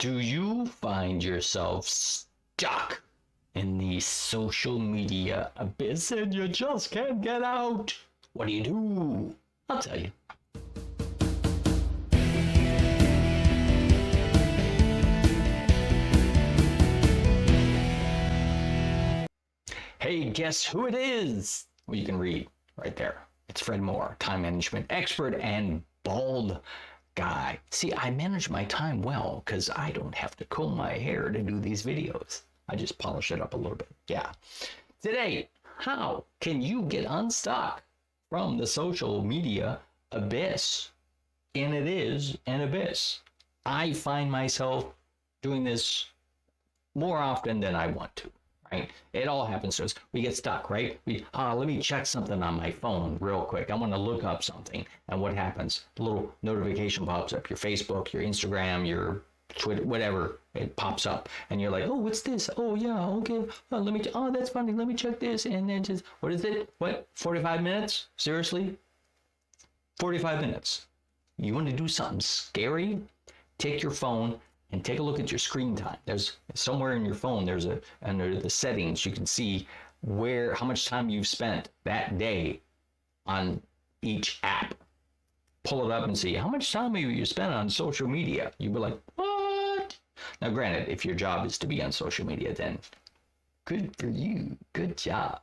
Do you find yourself stuck in the social media abyss and you just can't get out? What do you do? I'll tell you. Hey, guess who it is? Well, you can read right there. It's Fred Moore, time management expert and bald guy. See, I manage my time well because I don't have to comb my hair to do these videos. I just polish it up a little bit. Yeah. Today, how can you get unstuck from the social media abyss? And it is an abyss. I find myself doing this more often than I want to. Right? It all happens to us. We get stuck, right? Let me check something on my phone real quick. I want to look up something. And what happens? A little notification pops up. Your Facebook, your Instagram, your Twitter, whatever. It pops up. And you're like, oh, what's this? Oh, yeah, okay. Oh, that's funny. Let me check this. And then just, what is it? What? 45 minutes? Seriously? 45 minutes. You want to do something scary? Take your phone and take a look at your screen time. There's somewhere in your phone, under the settings, you can see how much time you've spent that day on each app. Pull it up and see how much time have you spent on social media. You'll be like, what? Now, granted, if your job is to be on social media, then good for you, good job.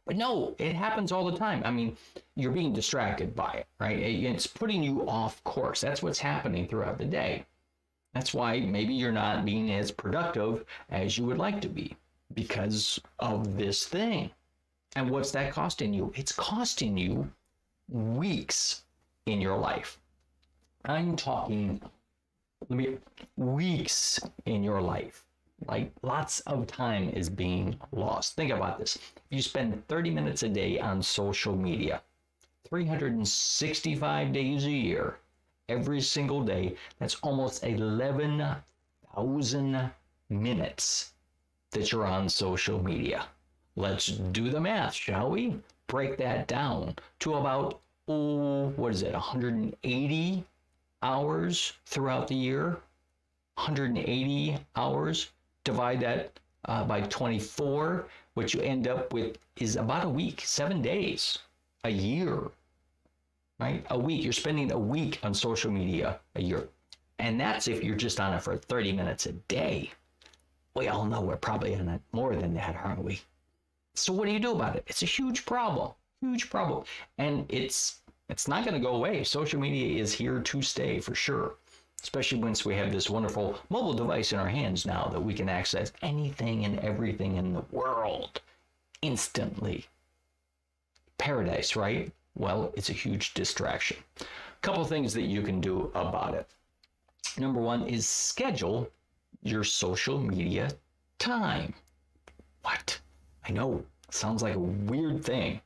But no, it happens all the time. I mean, you're being distracted by it, right? It's putting you off course. That's what's happening throughout the day. That's why maybe you're not being as productive as you would like to be because of this thing. And what's that costing you? It's costing you weeks in your life. I'm talking weeks in your life. Like lots of time is being lost. Think about this. If you spend 30 minutes a day on social media, 365 days a year, every single day, that's almost 11,000 minutes that you're on social media. Let's do the math, shall we? Break that down to about, 180 hours throughout the year? 180 hours. Divide that by 24. What you end up with is about a week, 7 days, a year. Right? A week, you're spending a week on social media a year. And that's if you're just on it for 30 minutes a day. We all know we're probably on it more than that, aren't we? So what do you do about it? It's a huge problem, huge problem. And it's not going to go away. Social media is here to stay for sure. Especially once we have this wonderful mobile device in our hands now that we can access anything and everything in the world instantly. Paradise, right? Well, it's a huge distraction. A couple things that you can do about it. Number one is schedule your social media time. What? I know, sounds like a weird thing.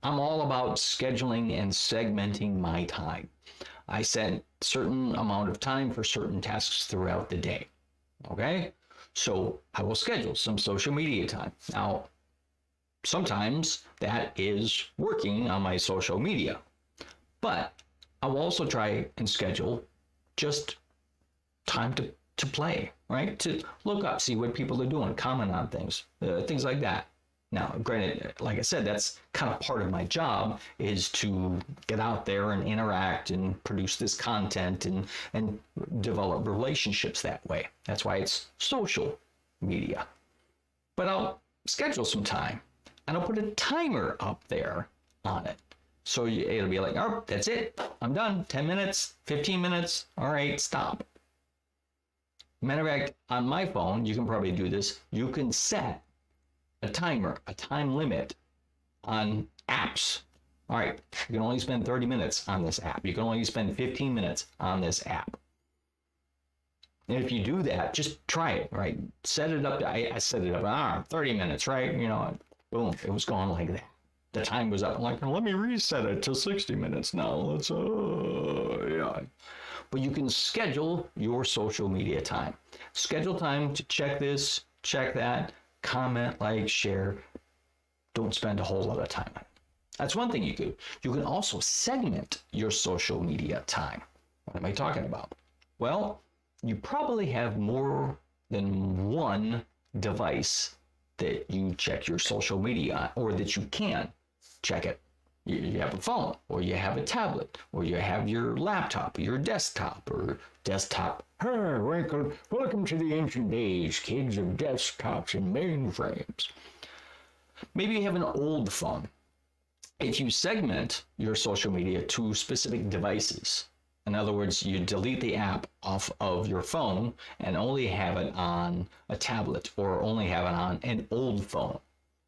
I'm all about scheduling and segmenting my time. I set certain amount of time for certain tasks throughout the day. Okay? So I will schedule some social media time. Now, sometimes that is working on my social media, but I will also try and schedule just time to play, right? To look up, see what people are doing, comment on things, things like that. Now, granted, like I said, that's kind of part of my job is to get out there and interact and produce this content and develop relationships that way. That's why it's social media. But I'll schedule some time. And I'll put a timer up there on it. So it'll be like, oh, that's it. I'm done. 10 minutes, 15 minutes. All right, stop. Matter of fact, on my phone, you can probably do this. You can set a timer, a time limit on apps. All right, you can only spend 30 minutes on this app. You can only spend 15 minutes on this app. And if you do that, just try it, right? Set it up. I set it up, 30 minutes, right? Boom, it was going like that. The time was up. I'm like, let me reset it to 60 minutes now. Let's, yeah. But you can schedule your social media time. Schedule time to check this, check that, comment, like, share. Don't spend a whole lot of time on it. That's one thing you can do. You can also segment your social media time. What am I talking about? Well, you probably have more than one device that you check your social media on, or that you can check it. You have a phone, or you have a tablet, or you have your laptop, or your desktop, Hey, welcome to the ancient days, kids, of desktops and mainframes. Maybe you have an old phone. If you segment your social media to specific devices, in other words, you delete the app off of your phone and only have it on a tablet, or only have it on an old phone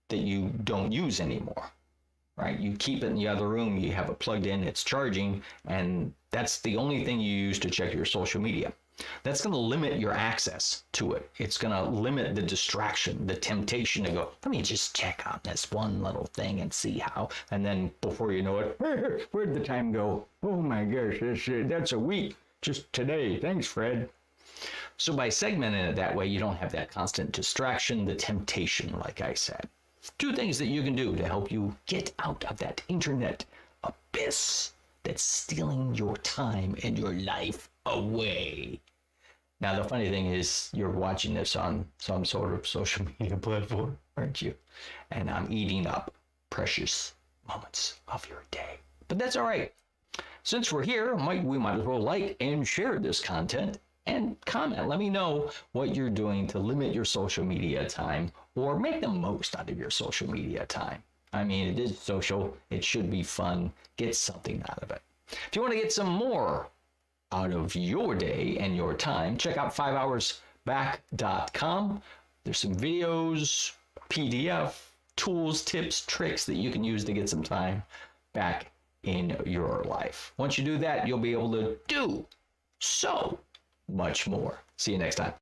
that you don't use anymore, right? You keep it in the other room, you have it plugged in, it's charging, and that's the only thing you use to check your social media. That's going to limit your access to it. It's going to limit the distraction, the temptation to go, let me just check out this one little thing and see how. And then before you know it, where'd the time go? Oh my gosh, that's a week just today. Thanks, Fred. So by segmenting it that way, you don't have that constant distraction, the temptation, like I said. 2 things that you can do to help you get out of that internet abyss that's stealing your time and your life away. Now, the funny thing is, you're watching this on some sort of social media platform, aren't you? And I'm eating up precious moments of your day. But that's all right. Since we're here, we might as well like and share this content and comment. Let me know what you're doing to limit your social media time, or make the most out of your social media time. I mean, it is social. It should be fun. Get something out of it. If you want to get some more out of your day and your time, check out 5hoursback.com. There's some videos, PDF, tools, tips, tricks that you can use to get some time back in your life. Once you do that, you'll be able to do so much more. See you next time.